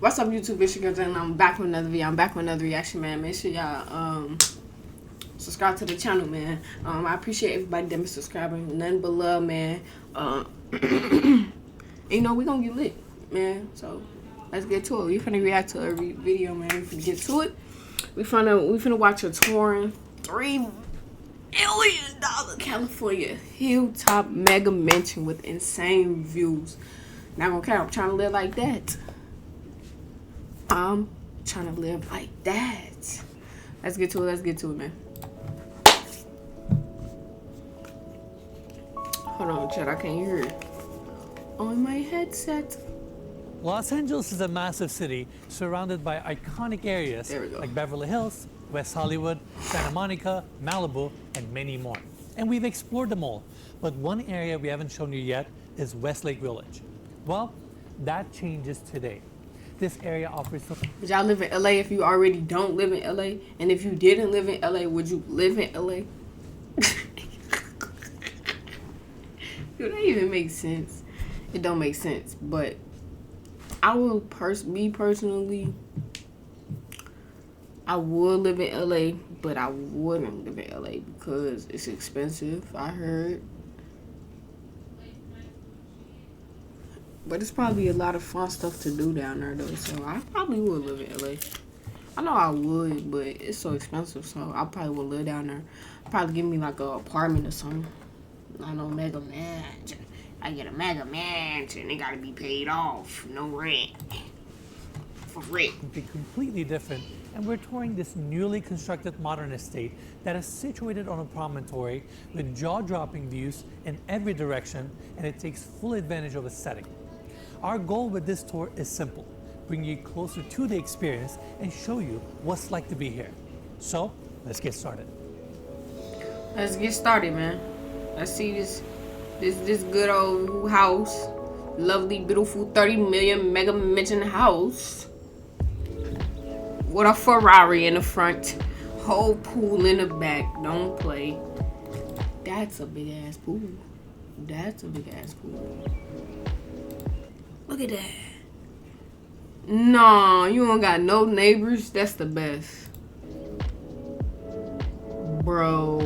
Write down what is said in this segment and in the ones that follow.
What's up, YouTube? It's your girl, and I'm back with another video. I'm back with another reaction, man. Make sure y'all subscribe to the channel, man. I appreciate everybody that been subscribing. Nothing but love, man. You know, we gonna get lit, man. So let's get to it. We finna react to every video, man. We finna get to it. We finna watch a touring $3 million California Hilltop Mega Mansion with insane views. Not gonna care. I'm trying to live like that. I'm trying to live like that. Let's get to it. Let's get to it, man. Hold on, chat. I can't hear it on my headset. Los Angeles is a massive city surrounded by iconic areas like Beverly Hills, West Hollywood, Santa Monica, Malibu, and many more. And we've explored them all. But one area we haven't shown you yet is Westlake Village. Well, that changes today. This area offers some... Would y'all live in LA if you already don't live in LA? And if you didn't live in LA, would you live in LA? Do that even make sense? It don't make sense, but I will personally, I would live in LA, but I wouldn't live in LA because it's expensive, I heard. But it's probably a lot of fun stuff to do down there, though. So I probably would live in LA. I know I would, but it's so expensive. So I probably would live down there. Probably give me like an apartment or something. I know, Mega Mansion. I get a Mega Mansion. It gotta be paid off. No rent. For rent. Be completely different. And we're touring this newly constructed modern estate that is situated on a promontory with jaw-dropping views in every direction, and it takes full advantage of its setting. Our goal with this tour is simple: bring you closer to the experience and show you what's like to be here. So, let's get started. Let's get started, man. Let's see this good old house. Lovely, beautiful 30 million Mega Mansion house. With a Ferrari in the front. Whole pool in the back. Don't play. That's a big ass pool. That's a big ass pool. Look at that. Nah, you don't got no neighbors. That's the best. Bro.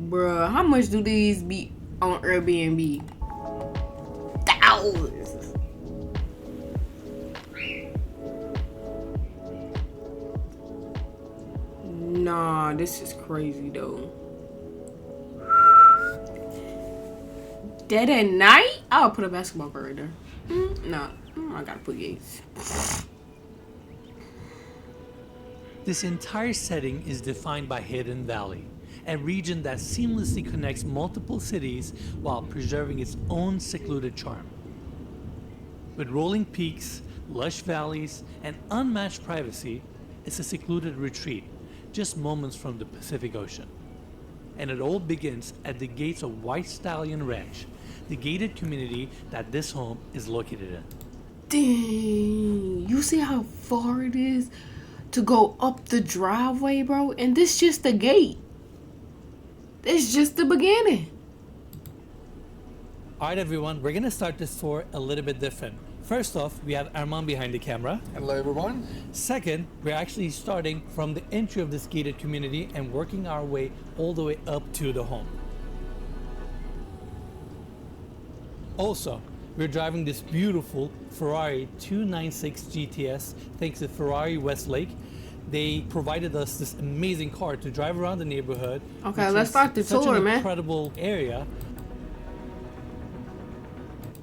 Bruh, how much do these be on Airbnb? Thousands. Nah, this is crazy though. Dead at night? I'll put a basketball court right there. Nah, I gotta put gates. This entire setting is defined by Hidden Valley, a region that seamlessly connects multiple cities while preserving its own secluded charm. With rolling peaks, lush valleys, and unmatched privacy, it's a secluded retreat, just moments from the Pacific Ocean. And it all begins at the gates of White Stallion Ranch, the gated community that this home is located in. Dang, you see how far it is to go up the driveway, bro? And this just the gate. It's just the beginning. Alright everyone, we're gonna start this tour a little bit different. First off, we have Armand behind the camera. Hello everyone. Second, we're actually starting from the entry of this gated community and working our way all the way up to the home. Also, we're driving this beautiful Ferrari 296 GTS thanks to Ferrari Westlake. They provided us this amazing car to drive around the neighborhood. Okay, let's start the tour, man. Such an man. incredible area.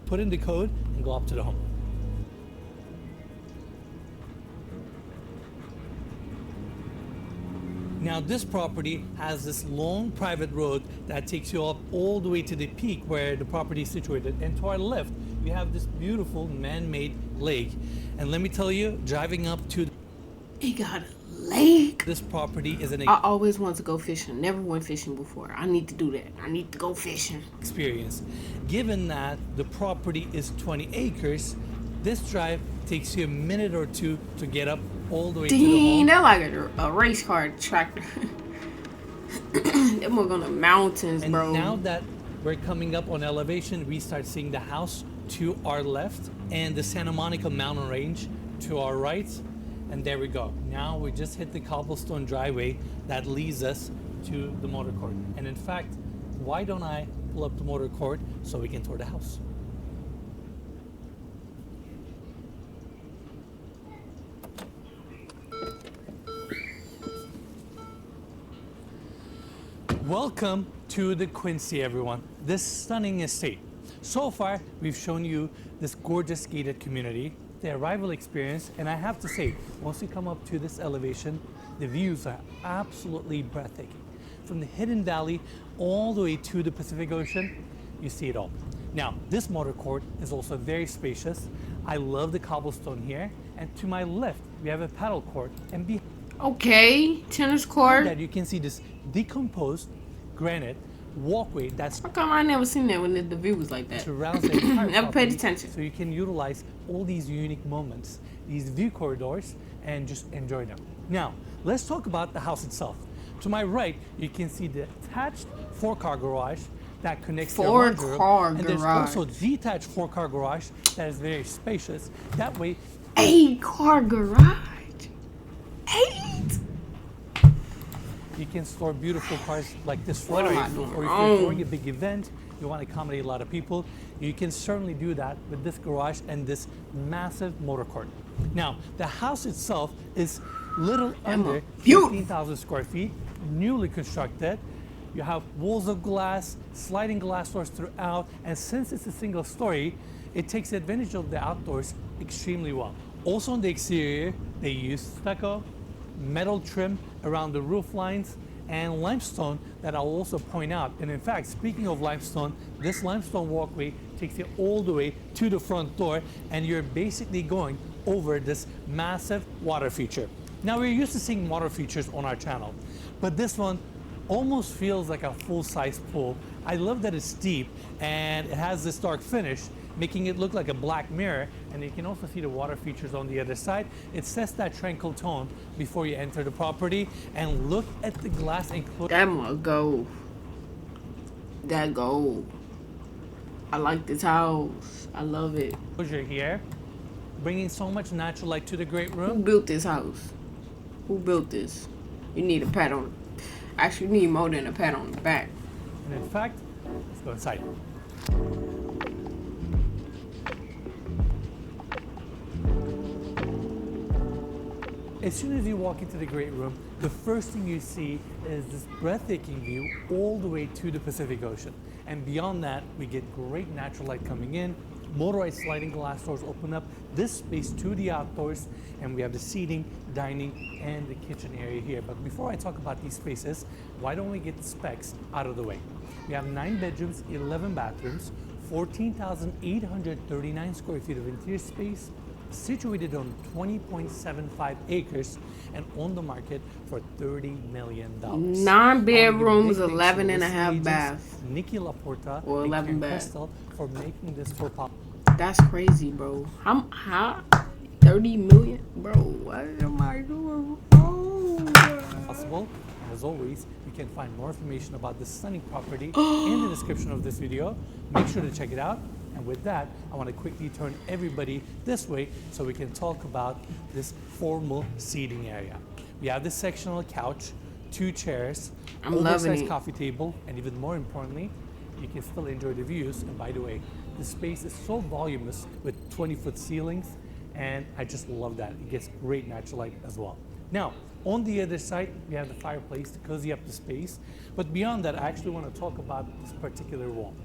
Put in the code and go up to the home. Now this property has this long private road that takes you up all the way to the peak where the property is situated. And to our left, we have this beautiful man-made lake. And let me tell you, driving up to It got a lake. this property is an I always wanted to go fishing. Never went fishing before. I need to do that. I need to go fishing. experience. Given that the property is 20 acres, this drive takes you a minute or two to get up all the way to the Dang, home. they're like a race car tractor. Them look on the mountains, And bro. now that we're coming up on elevation, we start seeing the house to our left and the Santa Monica mountain range to our right. And there we go. Now we just hit the cobblestone driveway that leads us to the motor court. And in fact, why don't I pull up the motor court so we can tour the house? Welcome to the Quincy, everyone. This stunning estate. So far, we've shown you this gorgeous gated community, the arrival experience, and I have to say, once you come up to this elevation, the views are absolutely breathtaking. From the hidden valley all the way to the Pacific Ocean, you see it all. Now, this motor court is also very spacious. I love the cobblestone here, and to my left, we have a paddle court, and behind tennis court. that you can see this decomposed granite walkway that's How come I never seen that when the view was like that? surrounds the entire Never paid property, attention. so you can utilize all these unique moments, these view corridors, and just enjoy them. Now, let's talk about the house itself. To my right, you can see the attached 4-car garage that connects to your laundry room. 4-car And there's garage. also detached 4-car garage that is very spacious. That way, 8-car garage. 8. you can store beautiful cars like this What am Ferrari. I doing Or if wrong? you're throwing a big event, you want to accommodate a lot of people, you can certainly do that with this garage and this massive motor court. Now, the house itself is little under beautiful. 15,000 square feet, newly constructed. You have walls of glass, sliding glass doors throughout, and since it's a single story, it takes advantage of the outdoors extremely well. Also on the exterior, they use stucco, metal trim around the roof lines, and limestone that I'll also point out. And in fact, speaking of limestone, this limestone walkway takes you all the way to the front door, and you're basically going over this massive water feature. Now, we're used to seeing water features on our channel, but this one almost feels like a full-size pool. I love that it's deep and it has this dark finish, making it look like a black mirror, and you can also see the water features on the other side. It sets that tranquil tone before you enter the property, and look at the glass enclosure. That must go. That gold. I like this house. I love it. Here, bringing so much natural light to the great Who room. built this house? Who built this? You need a pat on. Actually, you need more than a pat on the back. And in fact, let's go inside. As soon as you walk into the great room, the first thing you see is this breathtaking view all the way to the Pacific Ocean. And beyond that, we get great natural light coming in. Motorized sliding glass doors open up this space to the outdoors, and we have the seating, dining, and the kitchen area here. But before I talk about these spaces, why don't we get the specs out of the way? We have 9 bedrooms, 11 bathrooms, 14,839 square feet of interior space, situated on 20.75 acres and on the market for $30 million. 9 bedrooms, I wanna give a big 11 thanks and to a half agents, baths. Nikki Laporta Or and 11 Karen baths. Crystal for making this tour possible. That's crazy, bro. How 30 million? Bro, what am I doing? Oh. And as always, you can find more information about this stunning property in the description of this video. Make sure to check it out. And with that, I want to quickly turn everybody this way so we can talk about this formal seating area. We have this sectional couch, 2 chairs, I'm loving oversized it. coffee table, and even more importantly, you can still enjoy the views. And by the way, the space is so voluminous with 20-foot ceilings, and I just love that. It gets great natural light as well. Now, on the other side, we have the fireplace to cozy up the space. But beyond that, I actually want to talk about this particular wall.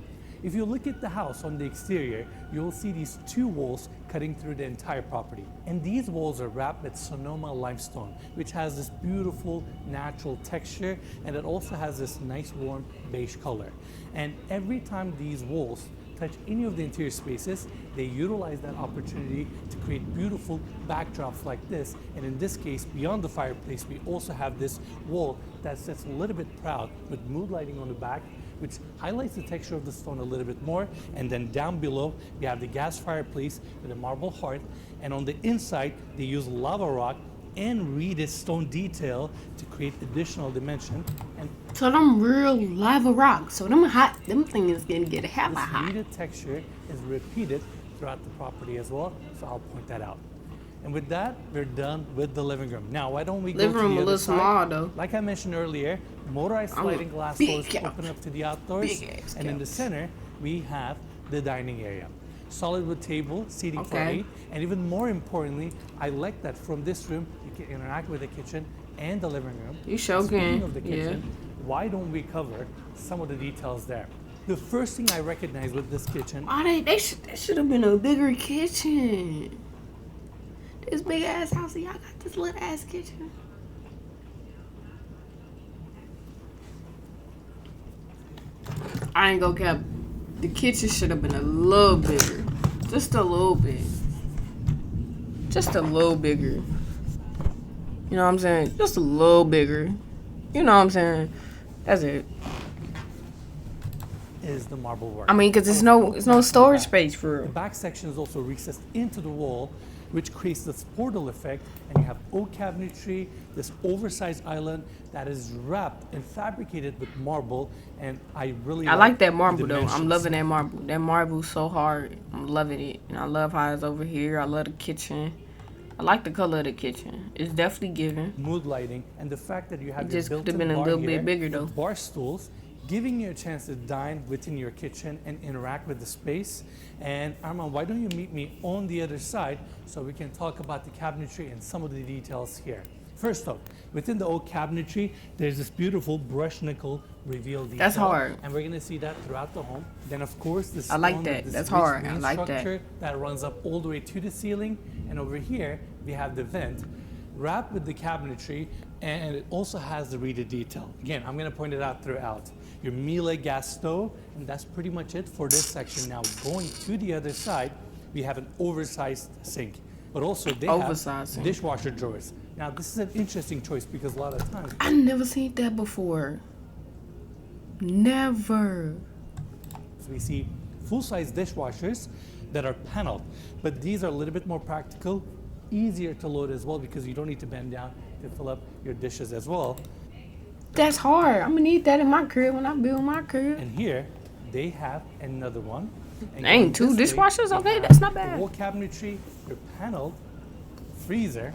If you look at the house on the exterior, you'll see these 2 walls cutting through the entire property. And these walls are wrapped with Sonoma limestone, which has this beautiful natural texture, and it also has this nice warm beige color. And every time these walls touch any of the interior spaces, they utilize that opportunity to create beautiful backdrops like this. And in this case, beyond the fireplace, we also have this wall that sits a little bit proud with mood lighting on the back, which highlights the texture of the stone a little bit more. And then down below, we have the gas fireplace with a marble hearth. And on the inside, they use lava rock and reeded stone detail to create additional dimension. And So them real lava rocks. So them things gonna get hella this hot. reeded texture is repeated throughout the property as well, so I'll point that out. And with that, we're done with the living room. Now, why don't we Living go to room the a other little side? small though. Like I mentioned earlier, motorized I'm a sliding glass big doors couch. open up to the outdoors. Big ass And in the couch. center, we have the dining area. Solid wood table, seating for Okay. 8. And even more importantly, I like that from this room, you can interact with the kitchen and the living room. You sure Speaking can, of the yeah. kitchen, why don't we cover some of the details there? The first thing I recognize with this kitchen, That should have been a bigger kitchen. This big ass house, and y'all got this little ass kitchen. I ain't gonna cap. The kitchen should have been a little bigger. Just a little bit. Just a little bigger. You know what I'm saying? Just a little bigger. You know what I'm saying? That's it. is the marble work. I mean, because it's no storage space for The real. back section is also recessed into the wall, which creates this portal effect, and you have oak cabinetry, this oversized island that is wrapped and fabricated with marble, and I really I like that the marble though. I'm dimensions. loving that marble. That marble's so hard. I'm loving it. And I love how it's over here. I love the kitchen. I like the color of the kitchen. It's definitely giving. Mood lighting, and the fact that you have It your just could have built-in been a bar little here bit bigger, with though. bar stools, giving you a chance to dine within your kitchen and interact with the space. And Armand, why don't you meet me on the other side so we can talk about the cabinetry and some of the details here. First off, within the oak cabinetry, there's this beautiful brushed nickel reveal detail. That's hard. And we're gonna see that throughout the home. Then of course, this I like stone that. with this That's rich hard. I main like that. structure that runs up all the way to the ceiling. And over here, we have the vent wrapped with the cabinetry, and it also has the reader detail. Again, I'm gonna point it out throughout. Your Miele gas stove, and that's pretty much it for this section. Now, going to the other side, we have an oversized sink, but also they Oversized have sink. dishwasher drawers. Now, this is an interesting choice because a lot of times, I never seen that before. Never. we see full-size dishwashers that are paneled, but these are a little bit more practical, easier to load as well because you don't need to bend down to fill up your dishes as well. That's hard. I'm gonna need that in my crib when I build my crib. And here, they have another one. And Dang, going two this way, dishwashers? we Okay, have that's not the bad. wall cabinetry, your paneled freezer,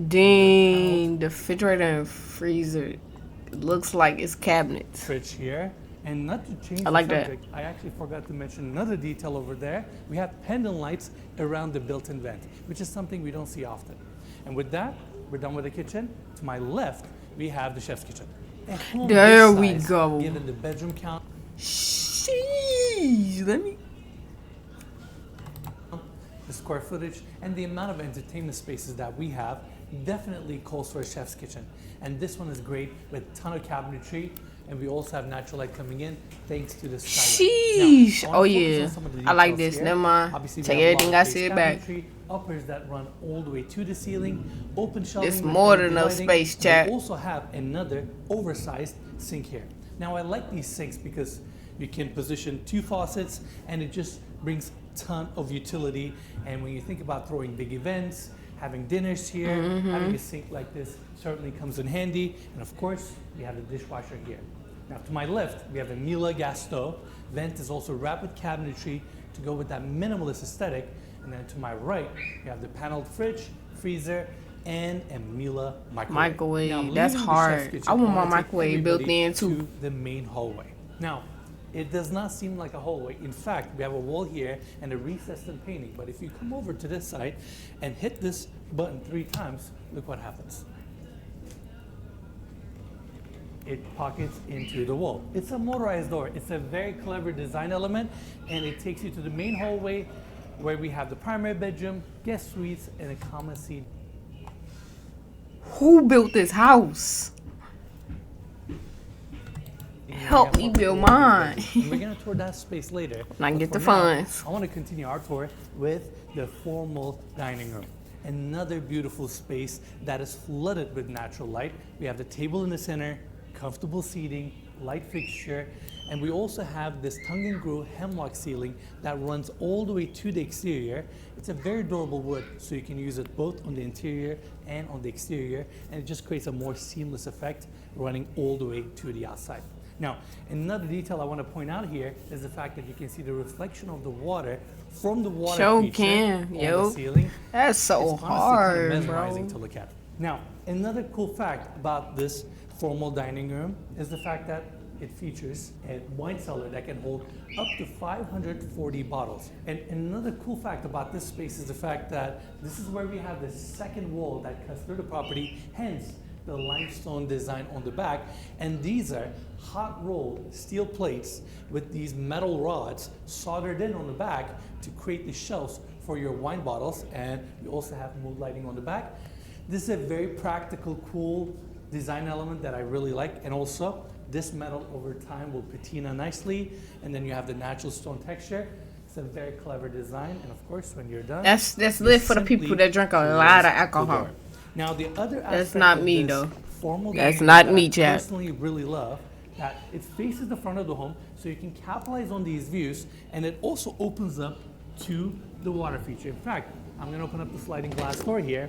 Dang, the refrigerator and freezer looks like it's cabinets. fridge here. And not to change I like the that. subject, I actually forgot to mention another detail over there. We have pendant lights around the built-in vent, which is something we don't see often. And with that, we're done with the kitchen. To my left, we have the chef's kitchen. A home There this we size, go. Given the bedroom count, Sheesh, let me. the square footage, and the amount of entertainment spaces that we have definitely calls for a chef's kitchen. And this one is great with a ton of cabinetry, and we also have natural light coming in thanks to this skylight. Sheesh. Now, I Oh wanna focus yeah. on some of the I like details this. here. Never mind. Obviously, we Take have a lot everything of I base said back. cabinetry, uppers that run all the way to the ceiling, open shelving. It's with more LED than enough lighting, space, and chat. We also have another oversized sink here. Now I like these sinks because you can position two faucets and it just brings a ton of utility. And when you think about throwing big events, having dinners here, Mm-hmm. having a sink like this certainly comes in handy. And of course, we have the dishwasher here. Now to my left, we have a Miele gas stove. Vent is also wrapped with cabinetry to go with that minimalist aesthetic. And then to my right, we have the paneled fridge, freezer, and a Miele microwave. Microwave, Now, that's leaving the chef's hard. kitchen, I want my wanna take microwave built everybody in, too. to the main hallway. Now, it does not seem like a hallway. In fact, we have a wall here and a recessed in painting. But if you come over to this side and hit this button 3 times, look what happens. It pockets into the wall. It's a motorized door. It's a very clever design element, and it takes you to the main hallway where we have the primary bedroom, guest suites, and a common seat. Who built this house? Help me build mine. And we're gonna tour that space later. I can But get for the now, funds. I want to continue our tour with the formal dining room. Another beautiful space that is flooded with natural light. We have the table in the center, comfortable seating, light fixture, and we also have this tongue and groove hemlock ceiling that runs all the way to the exterior. It's a very durable wood, so you can use it both on the interior and on the exterior, and it just creates a more seamless effect running all the way to the outside. Now, another detail I want to point out here is the fact that you can see the reflection of the water from the water Sure feature can, on yo. the ceiling. That's so It's honestly hard, kind of mesmerizing bro. to look at. Now, another cool fact about this formal dining room is the fact that it features a wine cellar that can hold up to 540 bottles. And another cool fact about this space is the fact that this is where we have the second wall that cuts through the property, hence the limestone design on the back. And these are hot rolled steel plates with these metal rods soldered in on the back to create the shelves for your wine bottles. And we also have mood lighting on the back. This is a very practical, cool design element that I really like. And also, this metal over time will patina nicely, and then you have the natural stone texture. It's a very clever design, and of course, when you're done, That's you lit for the simply people that drink a close lot of the alcohol. door. Now, the other That's aspect not of me, this though. formal That's dining not room me, that I Chad. personally really love that it faces the front of the home, so you can capitalize on these views, and it also opens up to the water feature. In fact, I'm going to open up the sliding glass door here.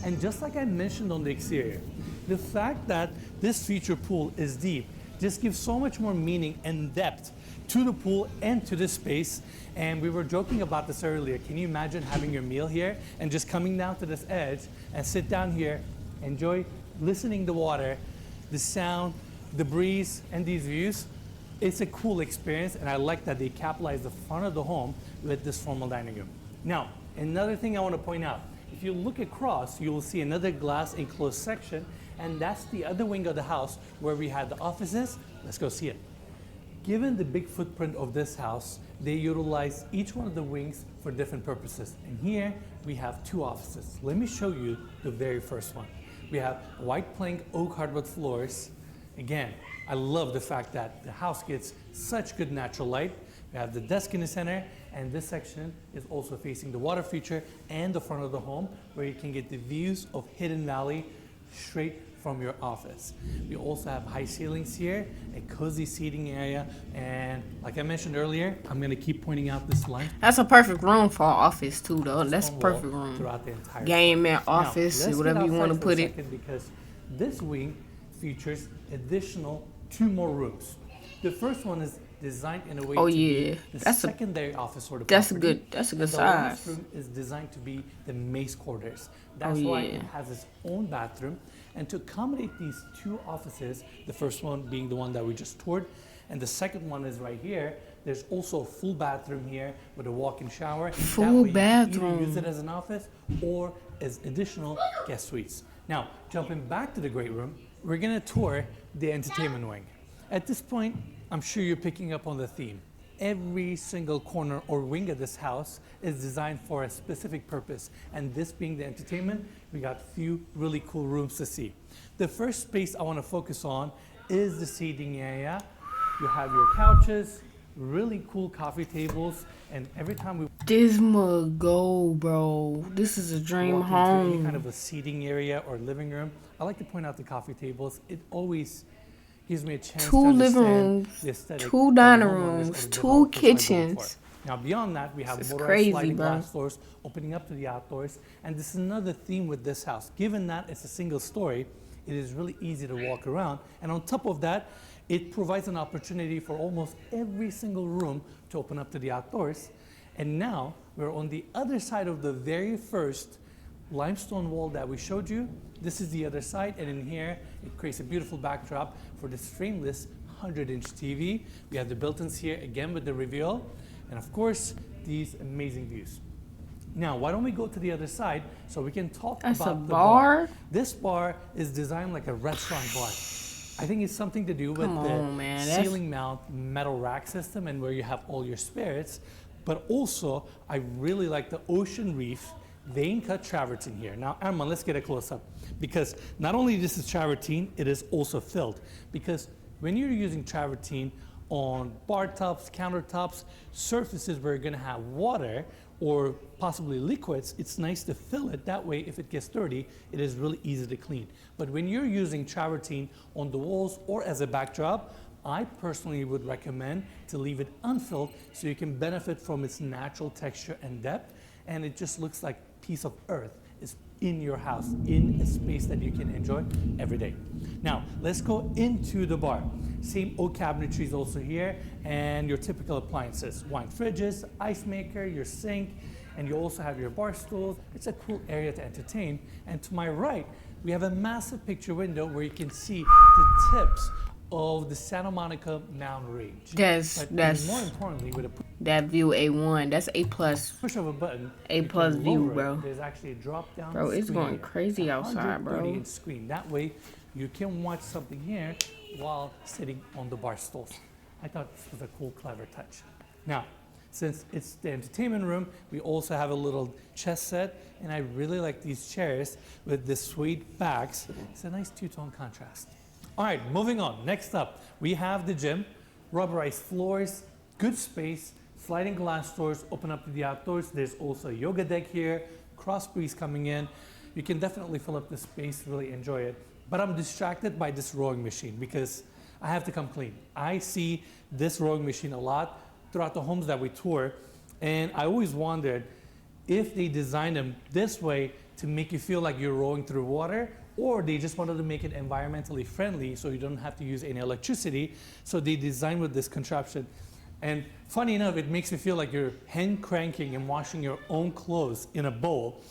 And just like I mentioned on the exterior, the fact that this feature pool is deep just gives so much more meaning and depth to the pool and to this space. And we were joking about this earlier. Can you imagine having your meal here and just coming down to this edge and sit down here, enjoy listening to water, the sound, the breeze, and these views? It's a cool experience, and I like that they capitalize the front of the home with this formal dining room. Now, another thing I want to point out, if you look across, you will see another glass enclosed section, and that's the other wing of the house where we had the offices. Let's go see it. Given the big footprint of this house, they utilize each one of the wings for different purposes. And here we have two offices. Let me show you the very first one. We have white plank oak hardwood floors. Again, I love the fact that the house gets such good natural light. We have the desk in the center, and this section is also facing the water feature and the front of the home, where you can get the views of Hidden Valley straight from your office. We also have high ceilings here, a cozy seating area, and like I mentioned earlier, I'm gonna keep pointing out this line. That's a perfect room for an office too, though. That's a stone perfect wall room. throughout the entire Gaming, Now, office, let's whatever get you want to outside for a put it. second, because this wing features additional 2 more rooms. The first one is designed in a way Oh, to yeah. be the That's a- secondary office for the That's a property. good. That's a good And the last size. room is designed to be the mace quarters. That's Oh, why yeah. it has its own bathroom. And to accommodate these 2 offices, the first one being the one that we just toured, and the second one is right here. There's also a full bathroom here with a walk-in shower. Full That way you can bathroom. either use it as an office or as additional guest suites. Now, jumping back to the great room, we're gonna tour the entertainment wing. At this point, I'm sure you're picking up on the theme. Every single corner or wing of this house is designed for a specific purpose. And this being the entertainment, we got a few really cool rooms to see. The first space I want to focus on is the seating area. You have your couches, really cool coffee tables, and every time we This mug go, bro. This is a dream walk into any home. kind of a seating area or living room, I like to point out the coffee tables. It always gives me a chance to Two living understand rooms, the aesthetic two that dining homeowners rooms, or the two developers are going kitchens. for. Now beyond that, we have This is motorized crazy, sliding bro. glass doors opening up to the outdoors, and this is another theme with this house. Given that it's a single story, it is really easy to walk around, and on top of that, it provides an opportunity for almost every single room to open up to the outdoors. And now we're on the other side of the very first limestone wall that we showed you. This is the other side, and in here it creates a beautiful backdrop for this frameless 100-inch TV. We have the built-ins here again with the reveal, and of course these amazing views. Now, why don't we go to the other side so we can talk That's about a the bar? This bar is designed like a restaurant bar. I think it's something to do with Come the on, man. That's- ceiling mount metal rack system and where you have all your spirits. But also, I really like the ocean reef vein cut travertine here. Now, Arman, let's get a close up, because not only this is travertine, it is also filled. Because when you're using travertine on bar tops, countertops, surfaces where you're gonna have water or possibly liquids, it's nice to fill it. That way, if it gets dirty, it is really easy to clean. But when you're using travertine on the walls or as a backdrop, I personally would recommend to leave it unfilled so you can benefit from its natural texture and depth, and it just looks like a piece of earth is in your house, in a space that you can enjoy every day. Now, let's go into the bar. Same oak cabinetry is also here, and your typical appliances, wine fridges, ice maker, your sink, and you also have your bar stools. It's a cool area to entertain. And to my right, we have a massive picture window where you can see the tips of the Santa Monica mountain range. That's more importantly, with a that view A1. That's A plus. push of a button, A you plus can view, lower it. bro. There's actually a drop down Bro, it's screen going here. crazy outside, bro. 130-inch screen. That way, you can watch something here while sitting on the bar stools. I thought this was a cool, clever touch. Now, since it's the entertainment room, we also have a little chess set, and I really like these chairs with the suede backs. It's a nice two-tone contrast. All right, moving on. Next up, we have the gym, rubberized floors, good space, sliding glass doors open up to the outdoors. There's also a yoga deck here, cross breeze coming in. You can definitely fill up the space, really enjoy it. But I'm distracted by this rowing machine because I have to come clean. I see this rowing machine a lot throughout the homes that we tour, and I always wondered if they designed them this way to make you feel like you're rowing through water, or they just wanted to make it environmentally friendly so you don't have to use any electricity. So they designed with this contraption. And funny enough, it makes me feel like you're hand cranking and washing your own clothes in a bowl.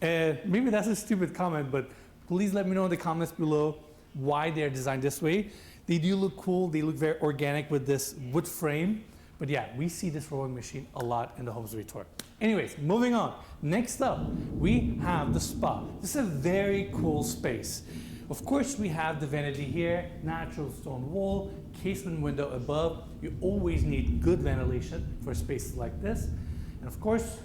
And maybe that's a stupid comment, but please let me know in the comments below why they're designed this way. They do look cool. They look very organic with this wood frame. But yeah, we see this rowing machine a lot in the homes we tour. Anyways, moving on. Next up, we have the spa. This is a very cool space. Of course, we have the vanity here, natural stone wall, casement window above. You always need good ventilation for spaces like this. And of course,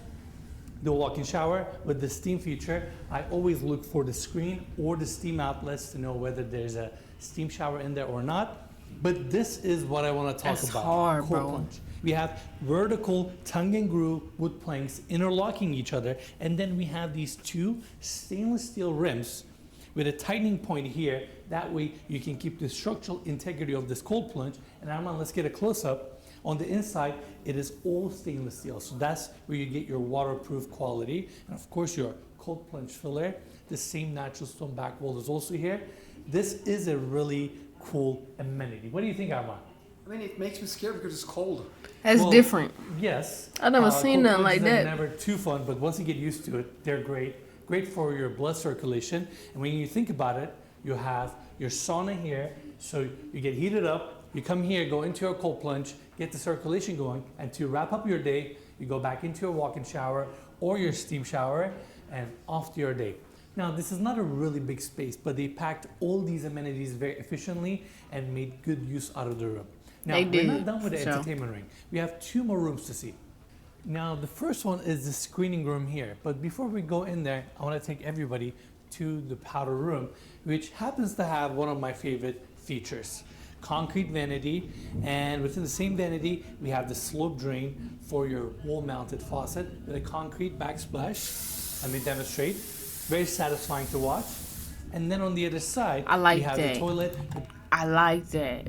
the walk-in shower with the steam feature. I always look for the screen or the steam outlets to know whether there's a steam shower in there or not. But this is what I want to talk about. Hard, cold bro. plunge. We have vertical tongue and groove wood planks interlocking each other, and then we have these two stainless steel rims with a tightening point here. That way you can keep the structural integrity of this cold plunge. And Arman, let's get a close-up. On the inside, it is all stainless steel. So that's where you get your waterproof quality. And of course, your cold plunge filler. The same natural stone back wall is also here. This is a really cool amenity. What do you think, Arman? I mean, it makes me scared because it's cold. That's different. Yes. I've never seen cold nothing like plunges are that. Never too fun, but once you get used to it, they're great. Great for your blood circulation. And when you think about it, you have your sauna here, so you get heated up. You come here, go into your cold plunge, get the circulation going, and to wrap up your day, you go back into your walk-in shower or your steam shower, and off to your day. Now, this is not a really big space, but they packed all these amenities very efficiently and made good use out of the room. Now, we're not done with the entertainment ring. We have two more rooms to see. Now, the first one is the screening room here. But before we go in there, I want to take everybody to the powder room, which happens to have one of my favorite features. Concrete vanity, and within the same vanity, we have the slope drain for your wall-mounted faucet with a concrete backsplash. Let me demonstrate. Very satisfying to watch. And then on the other side, we have the toilet. I like that.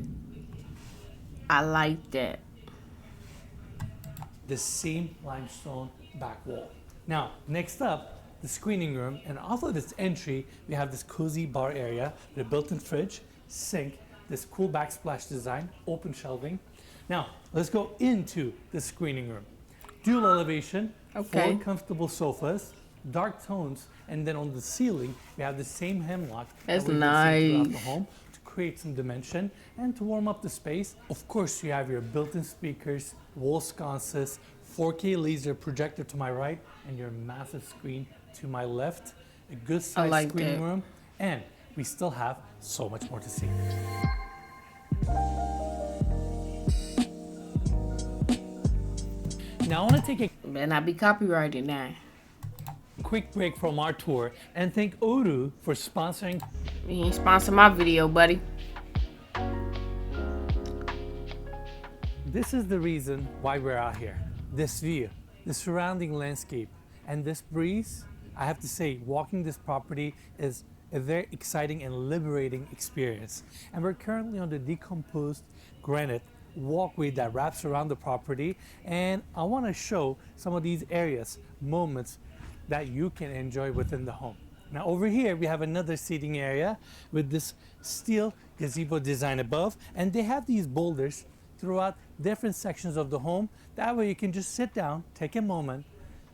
I like that. The same limestone back wall. Now, next up, the screening room, and off of this entry, we have this cozy bar area with a built-in fridge, sink, this cool backsplash design, open shelving. Now, let's go into the screening room. Dual elevation, 4 comfortable sofas, dark tones, and then on the ceiling, we have the same hemlock. That's that nice. throughout the home to create some dimension and to warm up the space. Of course, you have your built-in speakers, wall sconces, 4K laser projector to my right, and your massive screen to my left. A good sized screening room, and we still have so much more to see. Now I want to take a Better not be copyrighted now. quick break from our tour and thank Oru for sponsoring. He ain't sponsor my video, buddy. This is the reason why we're out here. This view, the surrounding landscape, and this breeze. I have to say, walking this property is a very exciting and liberating experience. And we're currently on the decomposed granite walkway that wraps around the property. And I want to show some of these areas, moments that you can enjoy within the home. Now over here we have another seating area with this steel gazebo design above, and they have these boulders throughout different sections of the home. That way you can just sit down, take a moment,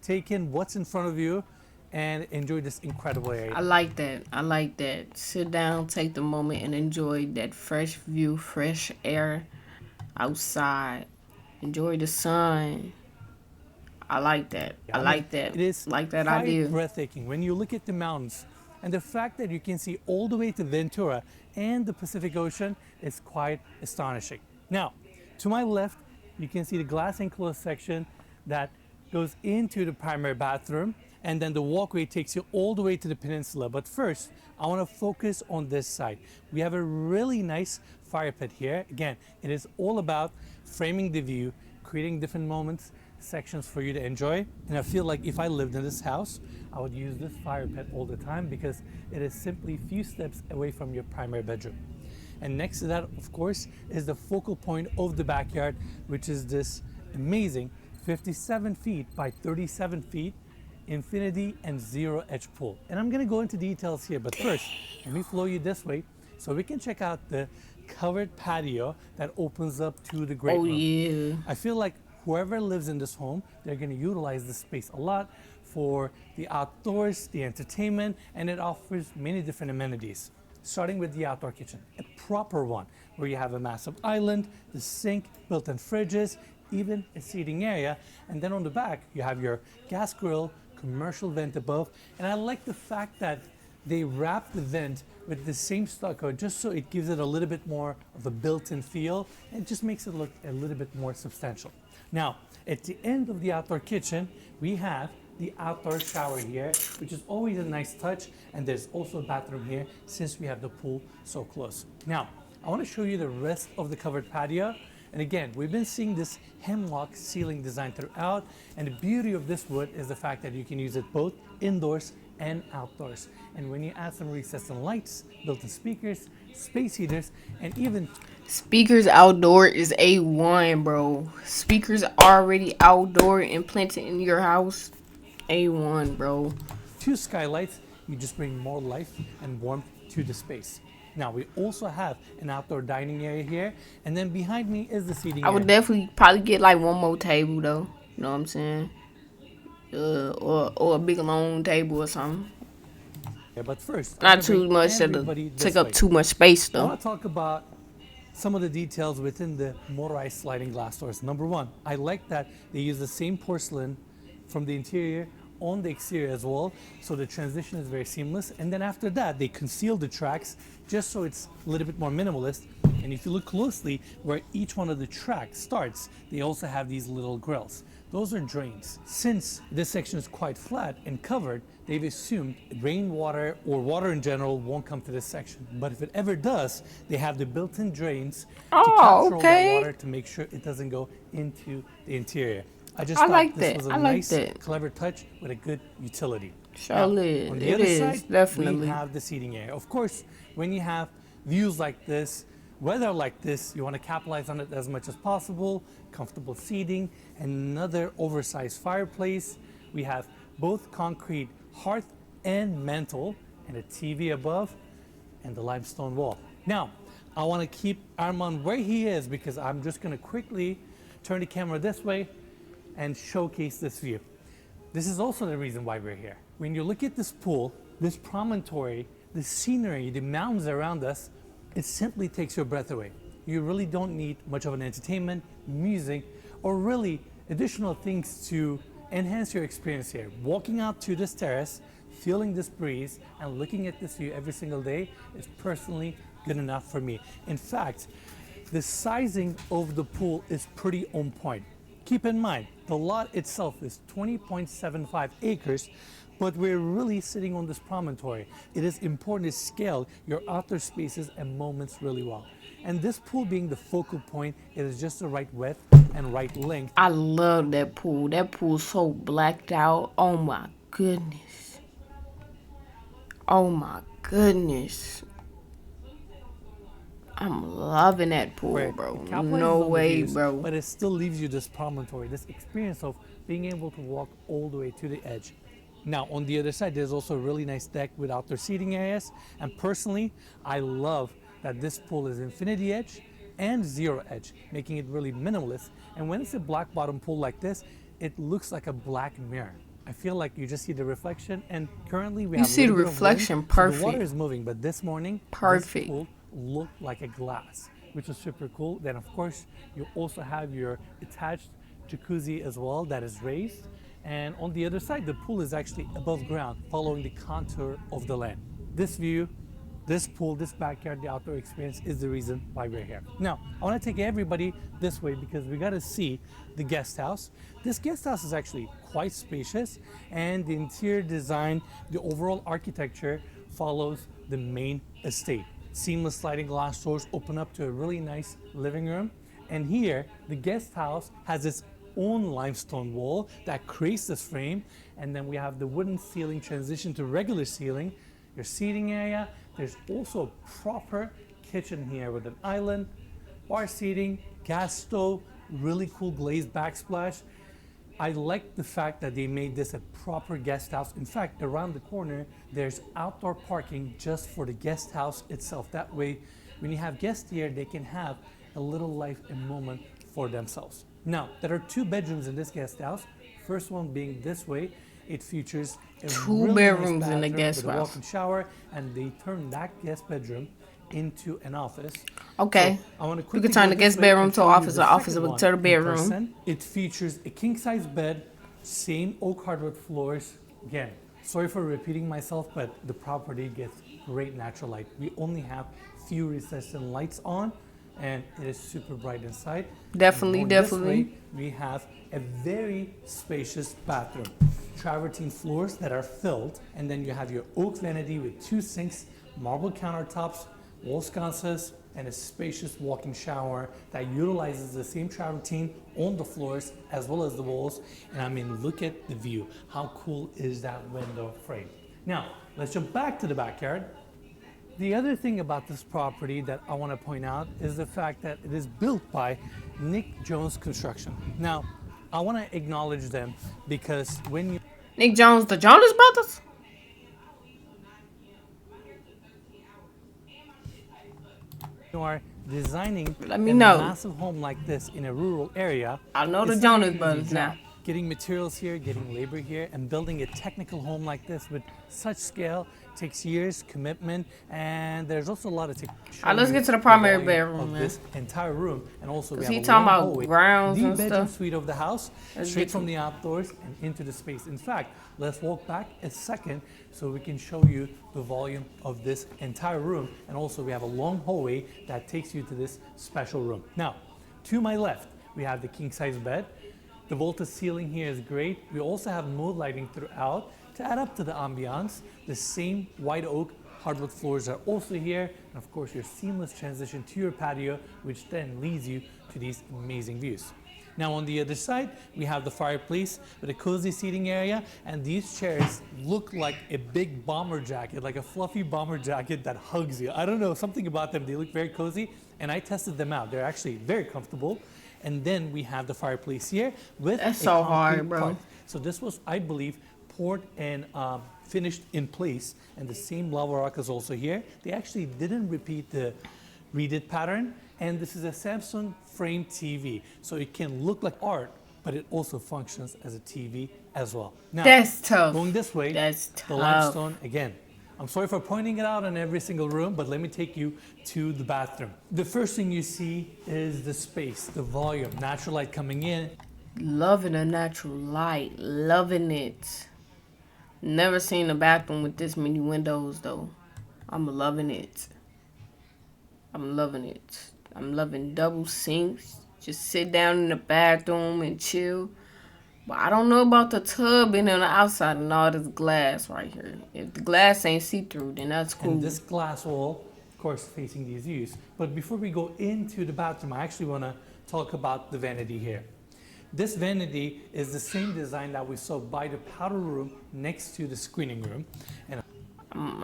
take in what's in front of you, and enjoy this incredible area. I like that. I like that. Sit down, take the moment, and enjoy that fresh view, fresh air outside. Enjoy the sun. I like that. I like that. It is like that quite idea. breathtaking when you look at the mountains, and the fact that you can see all the way to Ventura and the Pacific Ocean is quite astonishing. Now, to my left, you can see the glass enclosed section that goes into the primary bathroom, and then the walkway takes you all the way to the peninsula. But first, I want to focus on this side. We have a really nice fire pit here. Again, it is all about framing the view, creating different moments, sections for you to enjoy. And I feel like if I lived in this house, I would use this fire pit all the time because it is simply a few steps away from your primary bedroom. And next to that, of course, is the focal point of the backyard, which is this amazing 57 feet by 37 feet infinity and zero edge pool. And I'm gonna go into details here, but first, let me flow you this way so we can check out the covered patio that opens up to the great room. Yeah. I feel like whoever lives in this home, they're gonna utilize this space a lot for the outdoors, the entertainment, and it offers many different amenities. Starting with the outdoor kitchen, a proper one where you have a massive island, the sink, built-in fridges, even a seating area, and then on the back you have your gas grill, commercial vent above, and I like the fact that they wrap the vent with the same stucco just so it gives it a little bit more of a built-in feel and just makes it look a little bit more substantial. Now, at the end of the outdoor kitchen, we have the outdoor shower here, which is always a nice touch, and there's also a bathroom here since we have the pool so close. Now, I want to show you the rest of the covered patio. And again, we've been seeing this hemlock ceiling design throughout, and the beauty of this wood is the fact that you can use it both indoors and outdoors. And when you add some recessed lights, built-in speakers, space heaters, and even Speakers outdoor is A1, bro. Speakers already outdoor implanted in your house. A1, bro. 2 skylights, you just bring more life and warmth to the space. Now, we also have an outdoor dining area here, and then behind me is the seating I would area. definitely probably get like one more table though. You know what I'm saying? Or a big long table or something. Yeah, but first, Not too much to take up too much space I though. want to talk about some of the details within the motorized sliding glass doors. Number one, I like that they use the same porcelain from the interior on the exterior as well, so the transition is very seamless. And then after that, they conceal the tracks just so it's a little bit more minimalist. And if you look closely where each one of the tracks starts, they also have these little grills. Those are drains. Since this section is quite flat and covered, they've assumed rainwater or water in general won't come to this section. But if it ever does, they have the built-in drains to capture all that water to make sure it doesn't go into the interior. I just thought like this that. was a I like nice, that. clever touch with a good utility. Sure is. On the It other is, side, definitely. we have the seating area. Of course, when you have views like this, weather like this, you want to capitalize on it as much as possible. Comfortable seating, another oversized fireplace. We have both concrete hearth and mantle, and a TV above, and the limestone wall. Now, I want to keep Armand where he is because I'm just going to quickly turn the camera this way and showcase this view. This is also the reason why we're here. When you look at this pool, this promontory, the scenery, the mountains around us, it simply takes your breath away. You really don't need much of an entertainment, music, or really additional things to enhance your experience here. Walking out to this terrace, feeling this breeze, and looking at this view every single day is personally good enough for me. In fact, the sizing of the pool is pretty on point. Keep in mind, the lot itself is 20.75 acres, but we're really sitting on this promontory. It is important to scale your outdoor spaces and moments really well. And this pool being the focal point, it is just the right width and right length. I love that pool. That pool's so blacked out. Oh my goodness. Oh my goodness. I'm loving that pool, Where bro. it capitalizes No on the way, views, bro. But it still leaves you this promontory, this experience of being able to walk all the way to the edge. Now, on the other side, there's also a really nice deck with outdoor seating areas. And personally, I love that this pool is infinity edge and zero edge, making it really minimalist. And when it's a black bottom pool like this, it looks like a black mirror. I feel like you just see the reflection, and currently we have see a the little bit of reflection wind, so perfect. the water is moving, but this morning, Perfect. this pool looked like a glass, which is super cool. Then of course, you also have your attached jacuzzi as well that is raised. And on the other side, the pool is actually above ground, following the contour of the land. This view, this pool, this backyard, the outdoor experience is the reason why we're here. Now, I want to take everybody this way because we got to see the guest house. This guest house is actually quite spacious, and the interior design, the overall architecture follows the main estate. Seamless sliding glass doors open up to a really nice living room. And here, the guest house has its own limestone wall that creates this frame. And then we have the wooden ceiling transition to regular ceiling, your seating area. There's also a proper kitchen here with an island, bar seating, gas stove, really cool glazed backsplash. I like the fact that they made this a proper guest house. In fact, around the corner, there's outdoor parking just for the guest house itself. That way, when you have guests here, they can have a little life and moment for themselves. Now, there are 2 bedrooms in this guest house. First one being this way. It features a 2 really bedrooms nice in the bathroom guest with a house. walk-in shower, and they turn that guest bedroom into an office. Okay. So I want to You quickly can turn go the this guest way bedroom and to an show you office, the or office second to the one in bedroom. person. It features a king-size bed, same oak hardwood floors. Again, sorry for repeating myself, but the property gets great natural light. We only have few recessant lights on, and it is super bright inside. Definitely, And going this definitely. way, we have a very spacious bathroom. Travertine floors that are filled, and then you have your oak vanity with 2 sinks, marble countertops, wall sconces, and a spacious walk-in shower that utilizes the same travertine on the floors as well as the walls. And I mean, look at the view. How cool is that window frame? Now, let's jump back to the backyard. The other thing about this property that I want to point out is the fact that it is built by Nick Jones Construction. Now, I want to acknowledge them because when you Nick Jones, the Jonas Brothers? are designing Let me a know. massive home like this in a rural area, I know the it's not an Jonas easy Brothers job. now. Getting materials here, getting labor here, and building a technical home like this with such scale takes years, commitment, and there's also a lot of let's get to the primary volume bedroom, of man. this entire room, and also we 'Cause have he a talking long about hallway, grounds the and bedroom stuff. suite of the house, Let's straight get from to- the outdoors and into the space. In fact, let's walk back a second so we can show you the volume of this entire room, and also we have a long hallway that takes you to this special room. Now, to my left, we have the king-size bed. The vaulted ceiling here is great. We also have mood lighting throughout to add up to the ambiance. The same white oak hardwood floors are also here. And of course, your seamless transition to your patio, which then leads you to these amazing views. Now on the other side, we have the fireplace with a cozy seating area, and these chairs look like a big bomber jacket, like a fluffy bomber jacket that hugs you. I don't know, something about them, they look very cozy, and I tested them out. They're actually very comfortable. And then we have the fireplace here with That's a so concrete hard, bro. part. So this was, I believe, poured and finished in place, and the same lava rock is also here. They actually didn't repeat the redid pattern, and this is a Samsung frame TV, so it can look like art, but it also functions as a TV as well. Now, That's tough. going this way, That's the tough. limestone again. I'm sorry for pointing it out in every single room, but let me take you to the bathroom. The first thing you see is the space, the volume, natural light coming in. Loving the natural light. Loving it. Never seen a bathroom with this many windows, though. I'm loving it. I'm loving it. I'm loving double sinks. Just sit down in the bathroom and chill. But I don't know about the tub being on the outside and all this glass right here. If the glass ain't see-through, then that's cool. And this glass wall, of course, facing these views. But before we go into the bathroom, I actually want to talk about the vanity here. This vanity is the same design that we saw by the powder room next to the screening room. And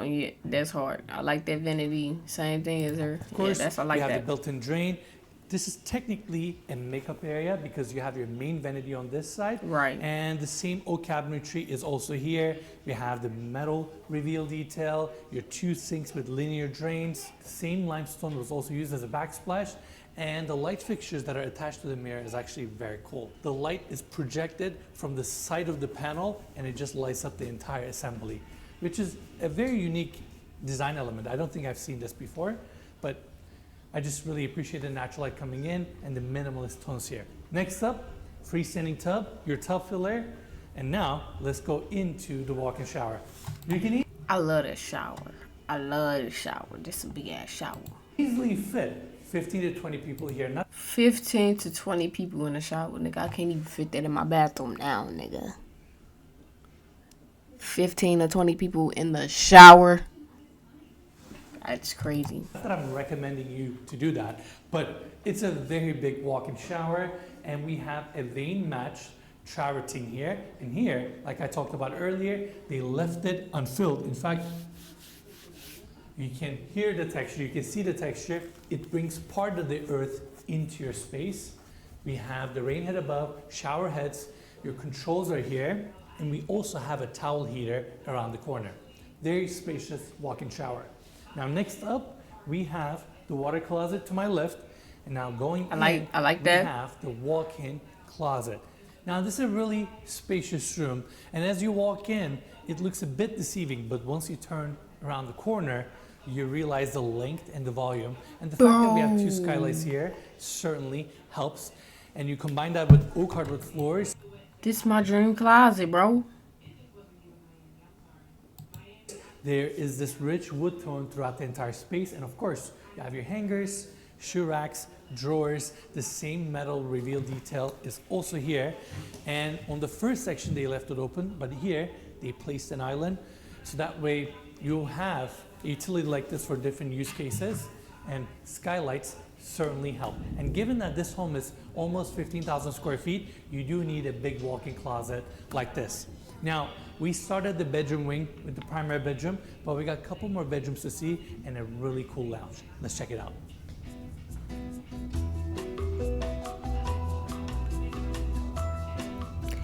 Yeah, that's hard. I like that vanity. Same thing as her. of course, I we like have that. the built-in drain. This is technically a makeup area because you have your main vanity on this side. Right. And the same oak cabinetry is also here. We have the metal reveal detail, your 2 sinks with linear drains. The same limestone was also used as a backsplash. And the light fixtures that are attached to the mirror is actually very cool. The light is projected from the side of the panel and it just lights up the entire assembly, which is a very unique design element. I don't think I've seen this before, but I just really appreciate the natural light coming in and the minimalist tones here. Next up, freestanding tub, your tub filler. And now let's go into the walk-in shower. You can I love that shower. I love the shower. This is a big ass shower. easily fit 15 to 20 people here. Not 15 to 20 people in the shower, nigga. I can't even fit that in my bathroom now, nigga. 15 to 20 people in the shower. That's crazy. Not that I'm recommending you to do that, but it's a very big walk-in shower, and we have a vein match travertine here. And here, like I talked about earlier, they left it unfilled. In fact, you can hear the texture, you can see the texture. It brings part of the earth into your space. We have the rain head above, shower heads, your controls are here, and we also have a towel heater around the corner. Very spacious walk-in shower. Now next up, we have the water closet to my left, and now going I like we that. have the walk-in closet. Now this is a really spacious room, and as you walk in, it looks a bit deceiving, but once you turn around the corner, you realize the length and the volume. And the fact that we have 2 skylights here certainly helps. And you combine that with oak hardwood floors. This is my dream closet, bro. There is this rich wood tone throughout the entire space. And of course, you have your hangers, shoe racks, drawers. The same metal reveal detail is also here. And on the first section, they left it open, but here they placed an island. So that way you'll have a utility like this for different use cases, and skylights certainly help. And given that this home is almost 15,000 square feet, you do need a big walk-in closet like this. Now, we started the bedroom wing with the primary bedroom, but we got a couple more bedrooms to see and a really cool lounge. Let's check it out.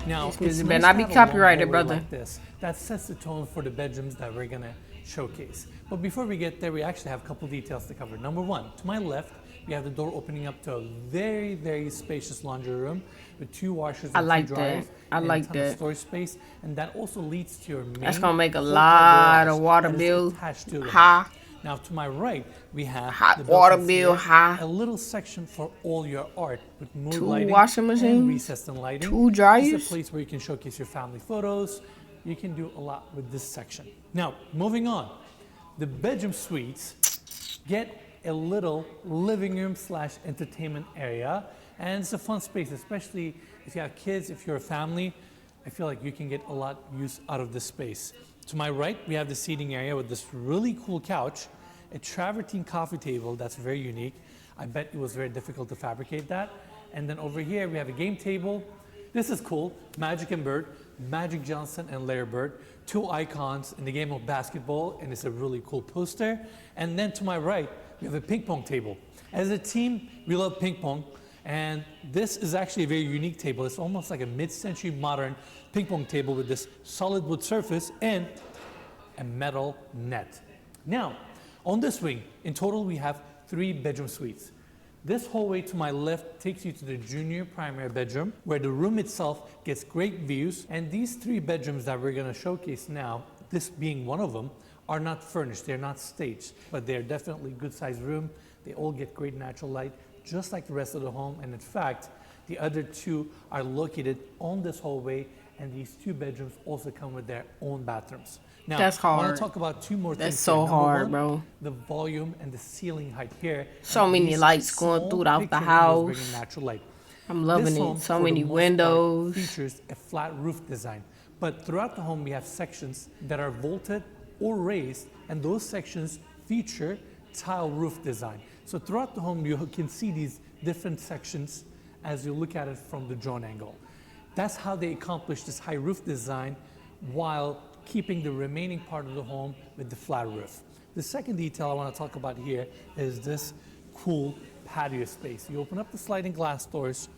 Now, This music it's better nice not to be have a long copyrighted, hallway brother. like this. That sets the tone for the bedrooms that we're gonna showcase. But before we get there, we actually have a couple details to cover. Number one, to my left, we have the door opening up to a very, very spacious laundry room with 2 washers and like 2 that. dryers. I and like a ton of that. storage space, and that also leads to your main. That's gonna make a full-car lot garage of water that is bill attached to the high. Now to my right, we have Hot the water built-in bill ceiling, high. a little section for all your art with mood 2 lighting washing and machines, recessed and lighting. 2 This dryers. is a place where you can showcase your family photos. You can do a lot with this section. Now, moving on, the bedroom suites get a little living room / entertainment area, and it's a fun space, especially if you have kids, if you're a family. I feel like you can get a lot use out of this space. To my right, we have the seating area with this really cool couch, a travertine coffee table that's very unique. I bet it was very difficult to fabricate that. And then over here, we have a game table. This is cool, Magic and Bird, Magic Johnson and Larry Bird, 2 icons in the game of basketball, and it's a really cool poster. And then to my right, we have a ping pong table. As a team, we love ping pong, and this is actually a very unique table. It's almost like a mid-century modern ping pong table with this solid wood surface and a metal net. Now, on this wing, in total, we have 3 bedroom suites. This hallway to my left takes you to the junior primary bedroom, where the room itself gets great views. And these 3 bedrooms that we're gonna showcase now, this being one of them, are not furnished, they're not staged, but they're definitely good sized room. They all get great natural light, just like the rest of the home. And in fact, the other 2 are located on this hallway, and these 2 bedrooms also come with their own bathrooms. Now, That's I want hard. to talk about 2 more That's things. so here. Number hard, one, bro. The volume and the ceiling height here. So And many these lights going small throughout the picture windows house. bringing natural light. I'm loving This it. home, So for the many most part, windows. features a flat roof design. But throughout the home, we have sections that are vaulted or raised, and those sections feature tile roof design. So throughout the home, you can see these different sections as you look at it from the drone angle. That's how they accomplish this high roof design while keeping the remaining part of the home with the flat roof. The second detail I want to talk about here is this cool patio space. You open up the sliding glass doors,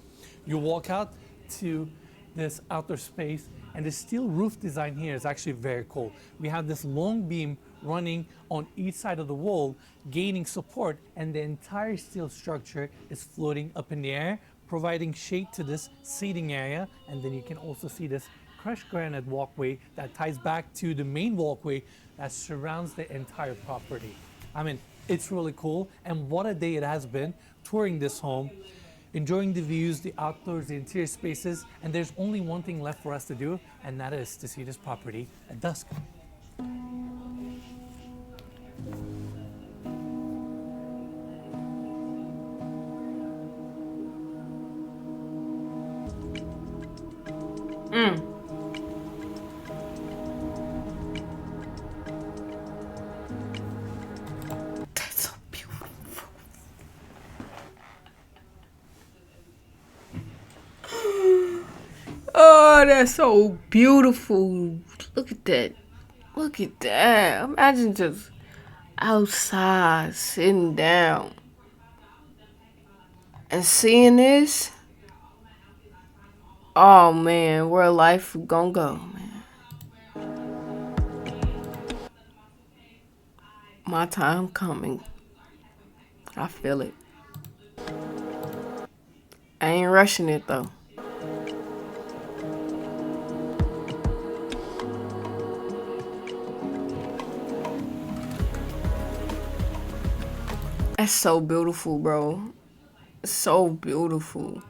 you walk out to this outdoor space, and the steel roof design here is actually very cool. We have this long beam running on each side of the wall, gaining support, and the entire steel structure is floating up in the air, providing shade to this seating area. And then you can also see this crushed granite walkway that ties back to the main walkway that surrounds the entire property. I mean, it's really cool, and what a day it has been touring this home, enjoying the views, the outdoors, the interior spaces, and there's only one thing left for us to do, and that is to see this property at dusk. That's so beautiful. Oh, that's so beautiful. Look at that. Look at that. Imagine just outside, sitting down, and seeing this. Oh, man, where life gonna go, man. My time coming. I feel it. I ain't rushing it, though. That's so beautiful, bro. So beautiful.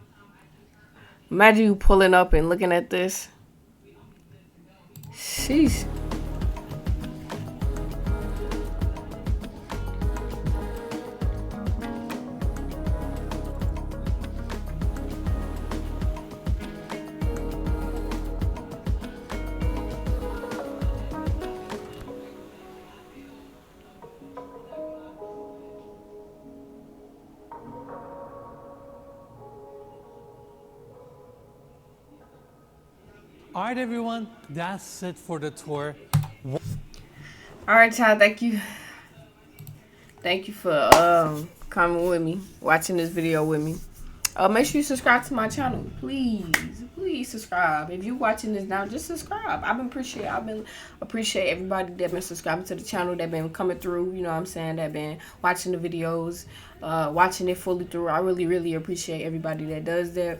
Imagine you pulling up and looking at this. Sheesh. All right, everyone, that's it for the tour. All right, child. Thank you. Thank you for coming with me, watching this video with me. Make sure you subscribe to my channel, please. Please subscribe. If you're watching this now, just subscribe. I've been appreciate everybody that been subscribing to the channel, that been coming through. You know what I'm saying? That been watching the videos, watching it fully through. I really, really appreciate everybody that does that.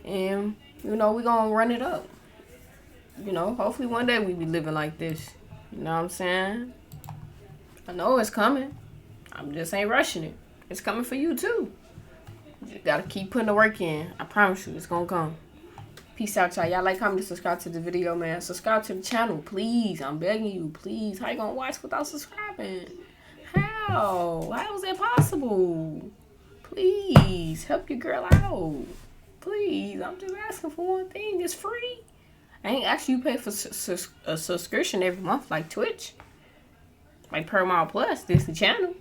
And you know, we're gonna run it up. You know, hopefully one day we be living like this. You know what I'm saying? I know it's coming. I'm just ain't rushing it. It's coming for you too. You just gotta keep putting the work in. I promise you, it's gonna come. Peace out, y'all. Y'all like, comment, and subscribe to the video, man. Subscribe to the channel, please. I'm begging you, please. How you gonna watch without subscribing? How? How is that possible? Please, help your girl out. Please, I'm just asking for one thing. It's free. I ain't asking you to pay for a subscription every month like Twitch. Like Paramount Plus, Disney Channel.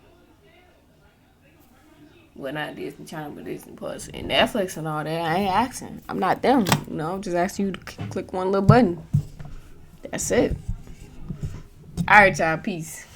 Well, not Disney Channel, but Disney Plus and Netflix and all that. I ain't asking. I'm not them. You know, I'm just asking you to click one little button. That's it. All right, y'all. Peace.